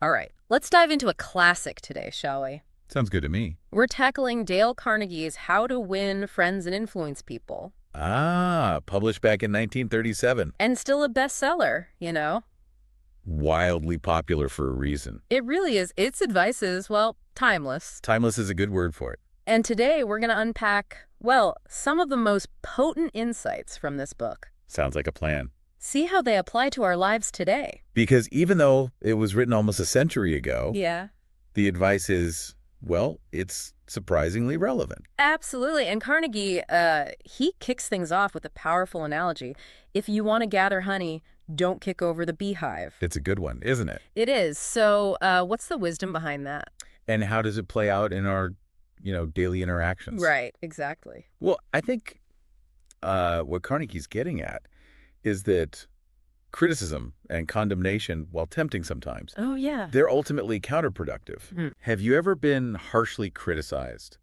All right, let's dive into a classic today, shall we? Sounds good to me. We're tackling Dale Carnegie's How to Win Friends and Influence People. Ah, published back in 1937. And still a bestseller. Wildly popular for a reason. It really is. Its advice is, well, timeless. Timeless is a good word for it. And today we're going to unpack, well, some of the most potent insights from this book. Sounds like a plan. See how they apply to our lives today. Because even though it was written almost a century ago, Yeah. the advice is, well, it's surprisingly relevant. Absolutely. And Carnegie, he kicks things off with a powerful analogy. If you want to gather honey, don't kick over the beehive. It's a good one, isn't it? It is. So what's the wisdom behind that? And how does it play out in our, daily interactions? Right, exactly. Well, I think what Carnegie's getting at is that criticism and condemnation, while tempting sometimes, Oh, yeah. they're ultimately counterproductive. Mhm. Have you ever been harshly criticized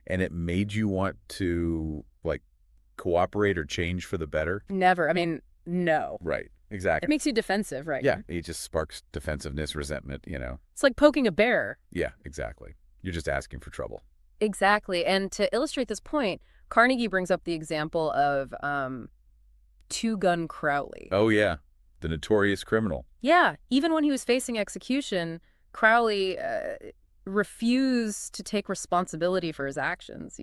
and it made you want to, cooperate or change for the better? Never. I mean, no. Right. It Exactly. makes you defensive, right? Yeah. It just sparks defensiveness, resentment. It's like poking a bear. Yeah, exactly. You're just asking for trouble. Exactly. And to illustrate this point, Carnegie brings up the example of Two-Gun Crowley. Oh, yeah. The notorious criminal. Yeah, even when he was facing execution, Crowley refused to take responsibility for his actions.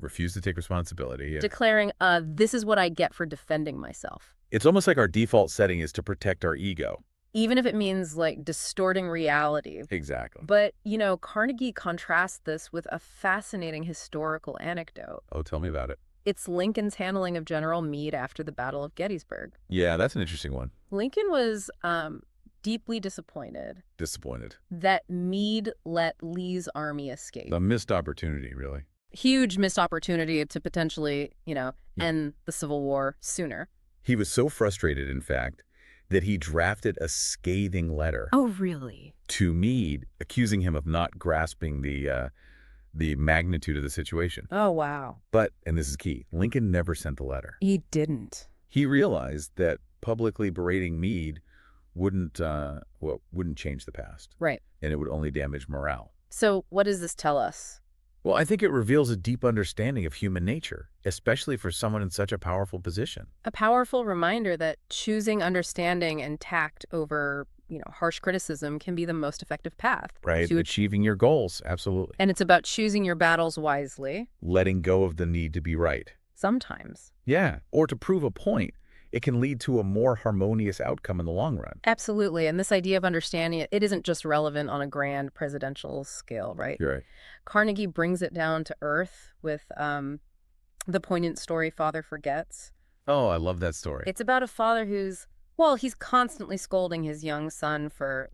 Refused to take responsibility. Yeah. Declaring, this is what I get for defending myself. It's almost like our default setting is to protect our ego. Even if it means, distorting reality. Exactly. But, Carnegie contrasts this with a fascinating historical anecdote. Oh, tell me about it. It's Lincoln's handling of General Meade after the Battle of Gettysburg. Yeah, that's an interesting one. Lincoln was deeply disappointed Disappointed. that Meade let Lee's army escape. A missed opportunity, really. Huge missed opportunity to potentially, end the Civil War sooner. He was so frustrated, in fact, that he drafted a scathing letter Oh, really? to Meade, accusing him of not grasping the magnitude of the situation. Oh, wow. But, and this is key, Lincoln never sent the letter. He didn't. He realized that publicly berating Meade wouldn't change the past, Right. and it would only damage morale. So what does this tell us? Well, I think it reveals a deep understanding of human nature, especially for someone in such a powerful position. A powerful reminder that choosing understanding and tact over, harsh criticism can be the most effective path. Right? To Achieving your goals, absolutely. And it's about choosing your battles wisely, Letting go of the need to be right. sometimes. Yeah, or to prove a point. It can lead to a more harmonious outcome in the long run. Absolutely. And this idea of understanding it isn't just relevant on a grand presidential scale, right? You're right. Carnegie brings it down to earth with the poignant story Father Forgets. Oh, I love that story. It's about a father he's constantly scolding his young son for,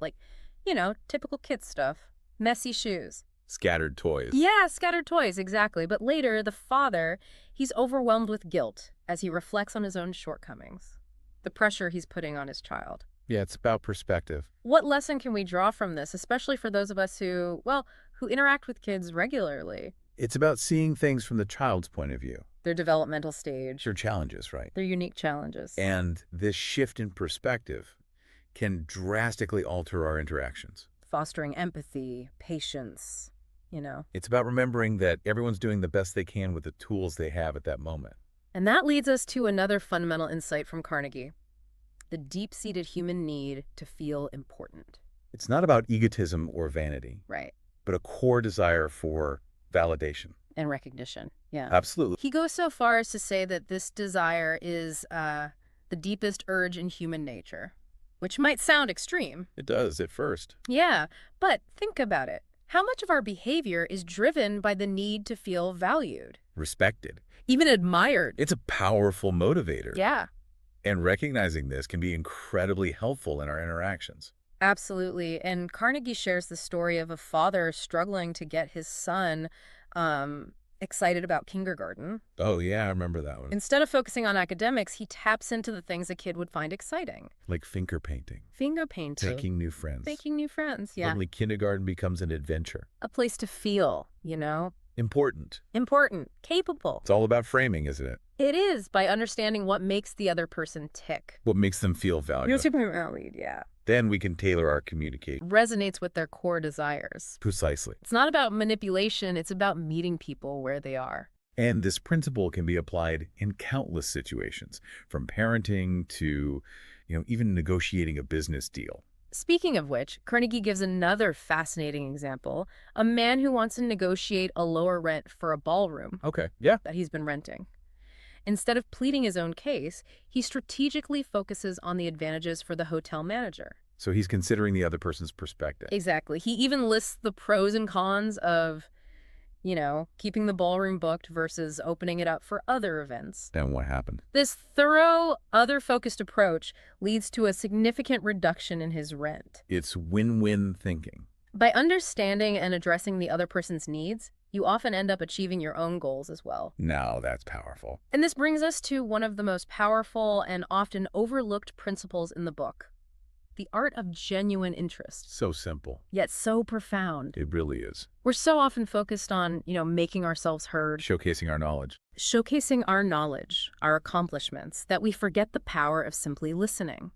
typical kid stuff. Messy shoes. Scattered toys. Yeah, scattered toys, exactly. But later, the father, he's overwhelmed with guilt as he reflects on his own shortcomings, the pressure he's putting on his child. Yeah, it's about perspective. What lesson can we draw from this, especially for those of us who interact with kids regularly? It's about seeing things from the child's point of view. Their developmental stage, Their challenges, right? their unique challenges. And this shift in perspective can drastically alter our interactions. Fostering empathy, patience. It's about remembering that everyone's doing the best they can with the tools they have at that moment. And that leads us to another fundamental insight from Carnegie: the deep-seated human need to feel important. It's not about egotism or vanity, Right. but a core desire for validation. And recognition. Yeah. Absolutely. He goes so far as to say that this desire is the deepest urge in human nature, which might sound extreme. It does at first. Yeah, but think about it. How much of our behavior is driven by the need to feel valued, Respected. even admired? It's a powerful motivator. Yeah, And recognizing this can be incredibly helpful in our interactions. absolutely. And Carnegie shares the story of a father struggling to get his son excited about kindergarten. Oh, yeah, I remember that one. Instead of focusing on academics, he taps into the things a kid would find exciting. Like finger painting, Finger painting. making new friends. Making new friends, yeah. Suddenly kindergarten becomes an adventure. A place to feel, Important. Important, capable. It's all about framing, isn't it? It is, by understanding what makes the other person tick. What makes them feel valued. Valued, yeah. Then we can tailor our communication. Resonates with their core desires. Precisely. It's not about manipulation, it's about meeting people where they are. And this principle can be applied in countless situations, from parenting to, even negotiating a business deal. Speaking of which, Carnegie gives another fascinating example, a man who wants to negotiate a lower rent for a ballroom Okay, yeah. that he's been renting. Instead of pleading his own case, he strategically focuses on the advantages for the hotel manager. So he's considering the other person's perspective. Exactly. He even lists the pros and cons of, keeping the ballroom booked versus opening it up for other events. And what happened? This thorough, other-focused approach leads to a significant reduction in his rent. It's win-win thinking. By understanding and addressing the other person's needs, you often end up achieving your own goals as well. Now that's powerful. And this brings us to one of the most powerful and often overlooked principles in the book, the art of genuine interest. So simple. Yet so profound. It really is. We're so often focused on, making ourselves heard, Showcasing our knowledge. showcasing our knowledge, our accomplishments, that we forget the power of simply listening,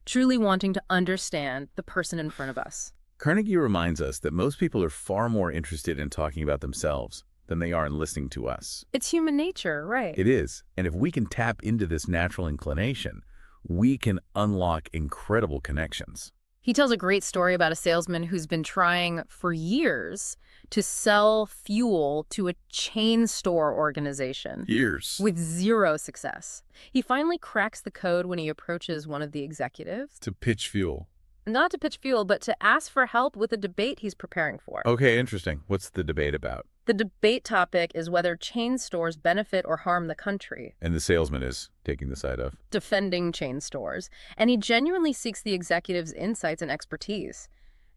truly wanting to understand the person in front of us. Carnegie reminds us that most people are far more interested in talking about themselves than they are in listening to us. It's human nature, right? It is. And if we can tap into this natural inclination, we can unlock incredible connections. He tells a great story about a salesman who's been trying for years to sell fuel to a chain store organization Years. with zero success. He finally cracks the code when he approaches one of the executives, To pitch fuel. not to pitch fuel, but to ask for help with a debate he's preparing for. Okay, interesting. What's the debate about? The debate topic is whether chain stores benefit or harm the country, And the salesman is taking the side of. defending chain stores, and he genuinely seeks the executive's insights and expertise.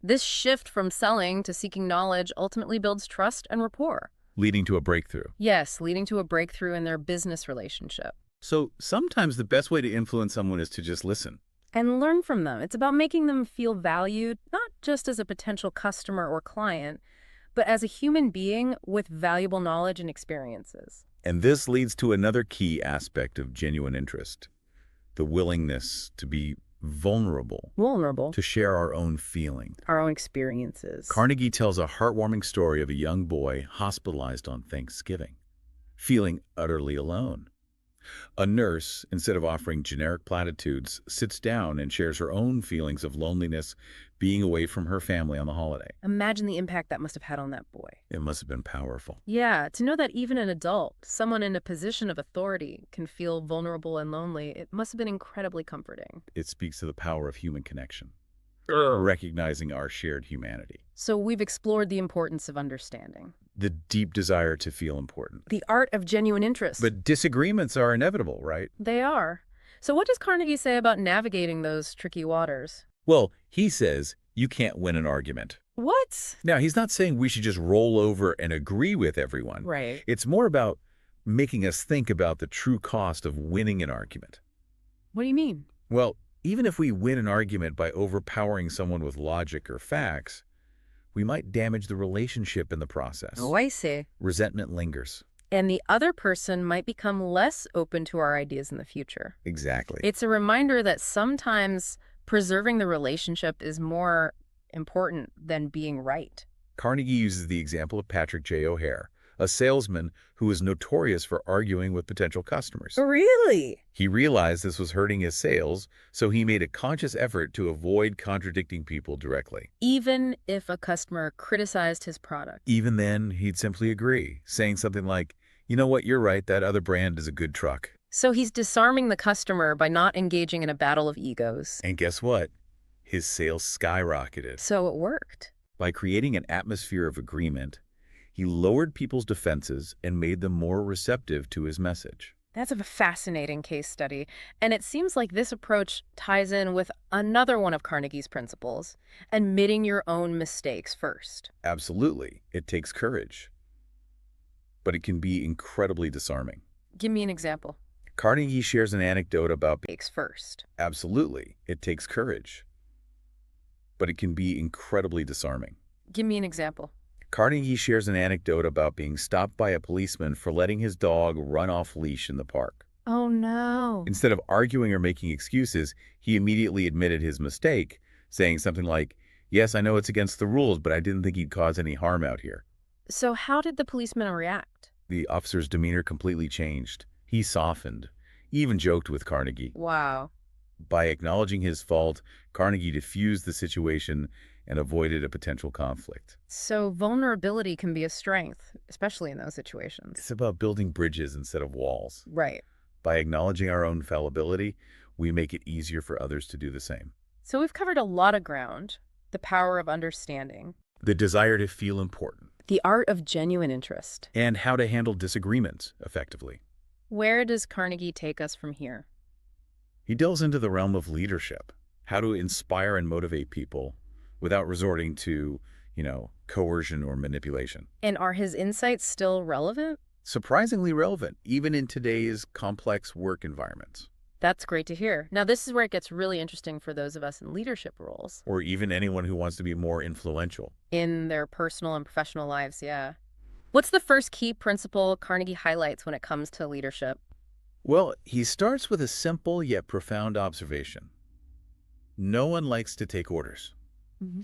This shift from selling to seeking knowledge ultimately builds trust and rapport. Leading to a breakthrough. Yes, leading to a breakthrough in their business relationship. So sometimes the best way to influence someone is to just listen. And learn from them. It's about making them feel valued, not just as a potential customer or client, but as a human being with valuable knowledge and experiences. And this leads to another key aspect of genuine interest, the willingness to be vulnerable, Vulnerable. to share our own feeling. Our own experiences. Carnegie tells a heartwarming story of a young boy hospitalized on Thanksgiving, feeling utterly alone. A nurse, instead of offering generic platitudes, sits down and shares her own feelings of loneliness being away from her family on the holiday. Imagine the impact that must have had on that boy. It must have been powerful. Yeah, to know that even an adult, someone in a position of authority, can feel vulnerable and lonely, it must have been incredibly comforting. It speaks to the power of human connection, recognizing our shared humanity, So we've explored the importance of understanding. the deep desire to feel important. The art of genuine interest. But disagreements are inevitable, right? They are. So what does Carnegie say about navigating those tricky waters? Well, he says you can't win an argument. What? Now, he's not saying we should just roll over and agree with everyone. Right. It's more about making us think about the true cost of winning an argument. What do you mean? Well, even if we win an argument by overpowering someone with logic or facts, we might damage the relationship in the process. Oh, I see. Resentment lingers. And the other person might become less open to our ideas in the future. Exactly. It's a reminder that sometimes preserving the relationship is more important than being right. Carnegie uses the example of Patrick J. O'Hare, a salesman who was notorious for arguing with potential customers. Really? He realized this was hurting his sales, so he made a conscious effort to avoid contradicting people directly. Even if a customer criticized his product. Even then, he'd simply agree, saying something like, "You know what, you're right, that other brand is a good truck." So he's disarming the customer by not engaging in a battle of egos. And guess what? His sales skyrocketed. So it worked. By creating an atmosphere of agreement, he lowered people's defenses and made them more receptive to his message. That's a fascinating case study. And it seems like this approach ties in with another one of Carnegie's principles, admitting your own mistakes first. Absolutely, it takes courage, but it can be incredibly disarming. Give me an example. Carnegie shares an anecdote about Mistakes first. absolutely, it takes courage, but it can be incredibly disarming. Give me an example. Carnegie shares an anecdote about being stopped by a policeman for letting his dog run off leash in the park. Oh, no. Instead of arguing or making excuses, he immediately admitted his mistake, saying something like, "Yes, I know it's against the rules, but I didn't think he'd cause any harm out here." So how did the policeman react? The officer's demeanor completely changed. He softened, even joked with Carnegie. Wow. By acknowledging his fault, Carnegie diffused the situation and avoided a potential conflict. So vulnerability can be a strength, especially in those It's situations. about building bridges instead of walls. Right. By acknowledging our own fallibility, we make it easier for others to do the same. So we've covered a lot of ground. The power of understanding, The desire to feel important, the art of genuine interest. and how to handle disagreements effectively. Where does Carnegie take us from here? He delves into the realm of leadership, how to inspire and motivate people without resorting to, coercion or manipulation. And are his insights still relevant? Surprisingly relevant, even in today's complex work environments, That's great to hear. Now, this is where it gets really interesting for those of us in leadership roles. or even anyone who wants to be more influential. In their personal and professional lives, yeah. What's the first key principle Carnegie highlights when it comes to leadership? Well, he starts with a simple yet profound observation. No one likes to take orders.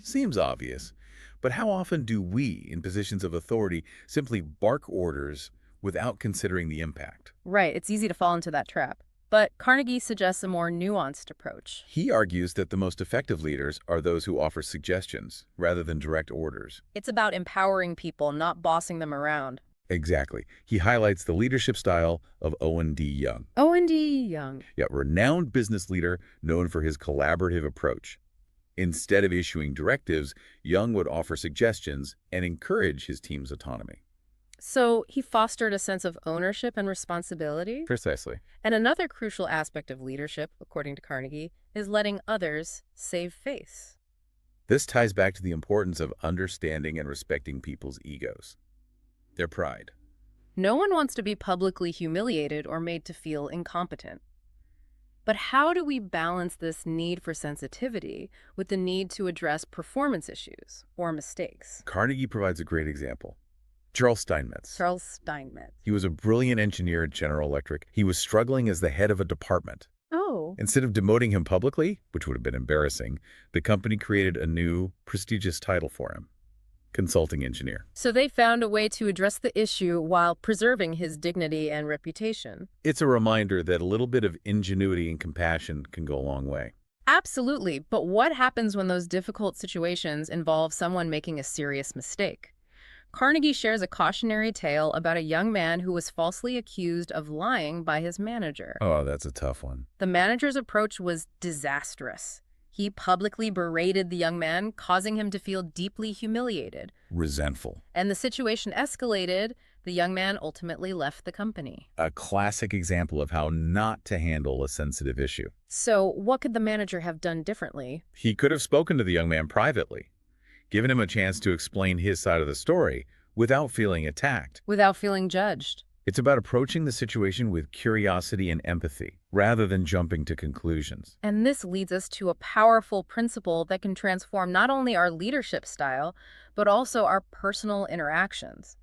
Seems obvious, but how often do we, in positions of authority, simply bark orders without considering the impact? Right, it's easy to fall into that trap. But Carnegie suggests a more nuanced approach. He argues that the most effective leaders are those who offer suggestions rather than direct orders. It's about empowering people, not bossing them around. Exactly. He highlights the leadership style of Owen D. Young, O&D Young. a renowned business leader known for his collaborative approach. Instead of issuing directives, Young would offer suggestions and encourage his team's autonomy. So he fostered a sense of ownership and responsibility. Precisely. And another crucial aspect of leadership, according to Carnegie, is letting others save face. This ties back to the importance of understanding and respecting people's egos, their pride. No one wants to be publicly humiliated or made to feel incompetent. But how do we balance this need for sensitivity with the need to address performance issues or mistakes? Carnegie provides a great example. Charles Steinmetz. Charles Steinmetz. He was a brilliant engineer at General Electric. He was struggling as the head of a department. Oh. Instead of demoting him publicly, which would have been embarrassing, the company created a new, prestigious title for him, consulting engineer. So they found a way to address the issue while preserving his dignity and reputation. It's a reminder that a little bit of ingenuity and compassion can go a long way. Absolutely. But what happens when those difficult situations involve someone making a serious mistake? Carnegie shares a cautionary tale about a young man who was falsely accused of lying by his manager. Oh, that's a tough one. The manager's approach was disastrous. He publicly berated the young man, causing him to feel deeply humiliated. Resentful. And the situation escalated. The young man ultimately left the company. A classic example of how not to handle a sensitive issue. So what could the manager have done differently? He could have spoken to the young man privately, given him a chance to explain his side of the story without feeling attacked. Without feeling judged. It's about approaching the situation with curiosity and empathy, rather than jumping to conclusions. And this leads us to a powerful principle that can transform not only our leadership style, but also our personal interactions.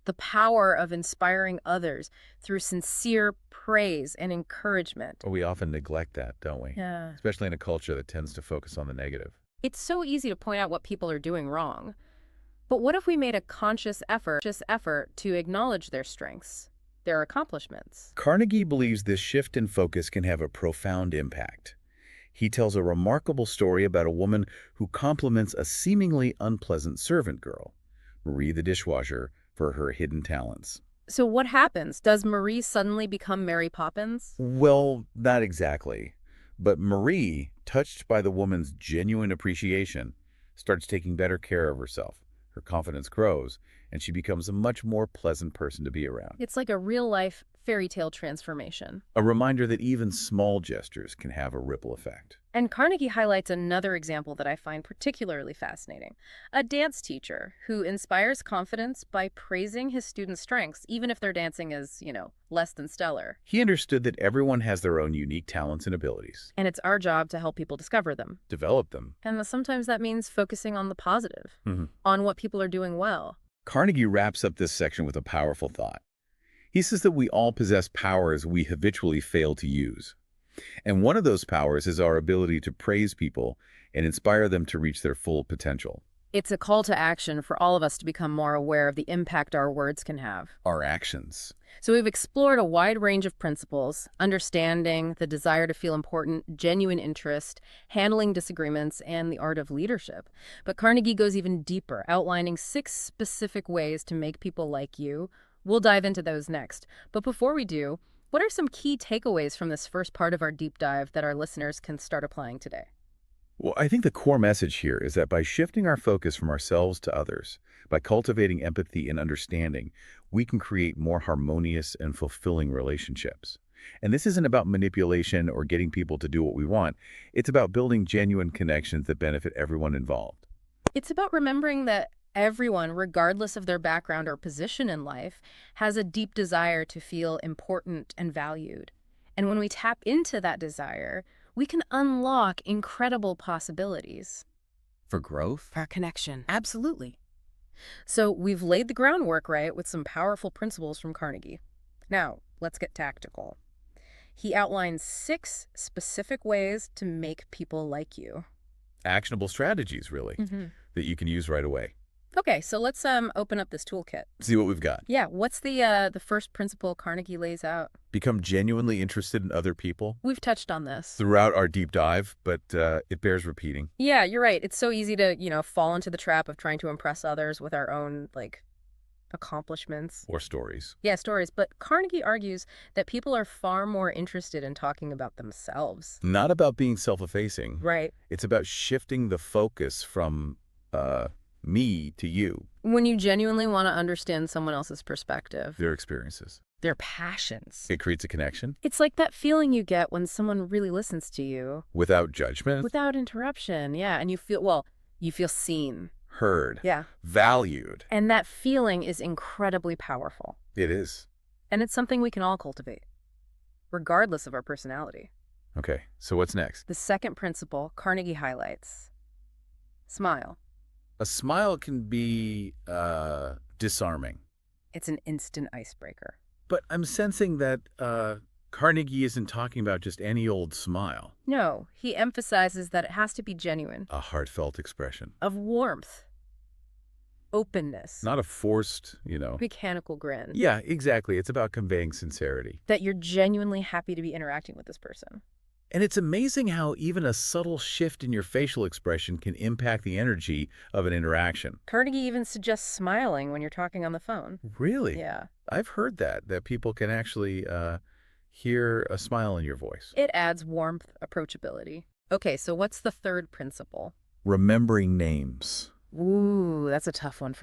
The power of inspiring others through sincere praise and encouragement. But we often neglect that, don't we? Yeah. Especially in a culture that tends to focus on the negative. It's so easy to point out what people are doing wrong. But what if we made a conscious effort to acknowledge their strengths, their accomplishments? Carnegie believes this shift in focus can have a profound impact. He tells a remarkable story about a woman who compliments a seemingly unpleasant servant girl, Marie the dishwasher, for her hidden talents. So what happens? Does Marie suddenly become Mary Poppins? Well, not exactly. But Marie, touched by the woman's genuine appreciation, starts taking better care of herself. Her confidence grows, and she becomes a much more pleasant person to be around. It's like a real-life fairy tale transformation. A reminder that even small gestures can have a ripple effect. And Carnegie highlights another example that I find particularly fascinating. A dance teacher who inspires confidence by praising his students' strengths, even if their dancing is, less than stellar. He understood that everyone has their own unique talents and abilities. And it's our job to help people discover them. Develop them. And sometimes that means focusing on the positive, on what people are doing well. Carnegie wraps up this section with a powerful thought. He says that we all possess powers we habitually fail to use. And one of those powers is our ability to praise people and inspire them to reach their full potential. It's a call to action for all of us to become more aware of the impact our words can have. Our actions. So we've explored a wide range of principles: understanding, the desire to feel important, genuine interest, handling disagreements, and the art of leadership. But Carnegie goes even deeper, outlining 6 specific ways to make people like you. We'll dive into those next. But before we do, what are some key takeaways from this first part of our deep dive that our listeners can start applying today? Well, I think the core message here is that by shifting our focus from ourselves to others, by cultivating empathy and understanding, we can create more harmonious and fulfilling relationships. And this isn't about manipulation or getting people to do what we want. It's about building genuine connections that benefit everyone involved. It's about remembering that everyone, regardless of their background or position in life, has a deep desire to feel important and valued. And when we tap into that desire, we can unlock incredible possibilities For growth? for our connection. Absolutely. So we've laid the groundwork, right, with some powerful principles from Carnegie. Now, let's get tactical. He outlines 6 specific ways to make people like you. Actionable strategies, really, that you can use right away. Okay, so let's open up this toolkit. See what we've got. Yeah, what's the first principle Carnegie lays out? Become genuinely interested in other people We've touched on this. throughout our deep dive, but it bears repeating. Yeah, you're right. It's so easy to, fall into the trap of trying to impress others with our own, accomplishments. Or stories. Yeah, stories. But Carnegie argues that people are far more interested in talking about themselves. Not about being self-effacing. Right. It's about shifting the focus from me to you, When you genuinely want to understand someone else's perspective, their experiences. their passions. It creates a connection It's like that feeling you get when someone really listens to you without judgment, without interruption. Yeah, and you feel seen. heard, Yeah. valued. And that feeling is incredibly powerful. It is. And it's something we can all cultivate, regardless of our personality. Okay, so what's next? The second principle Carnegie highlights: smile. A smile can be disarming. It's an instant icebreaker. But I'm sensing that Carnegie isn't talking about just any old smile, No, he emphasizes that it has to be genuine, a heartfelt expression. of warmth, openness, Not a forced, mechanical grin. Yeah, exactly. It's about conveying sincerity. That you're genuinely happy to be interacting with this person. And it's amazing how even a subtle shift in your facial expression can impact the energy of an interaction. Carnegie even suggests smiling when you're talking on the phone. Really? Yeah. I've heard that people can actually hear a smile in your voice. It adds warmth, approachability. Okay, so what's the third principle? Remembering names. Ooh, that's a tough one.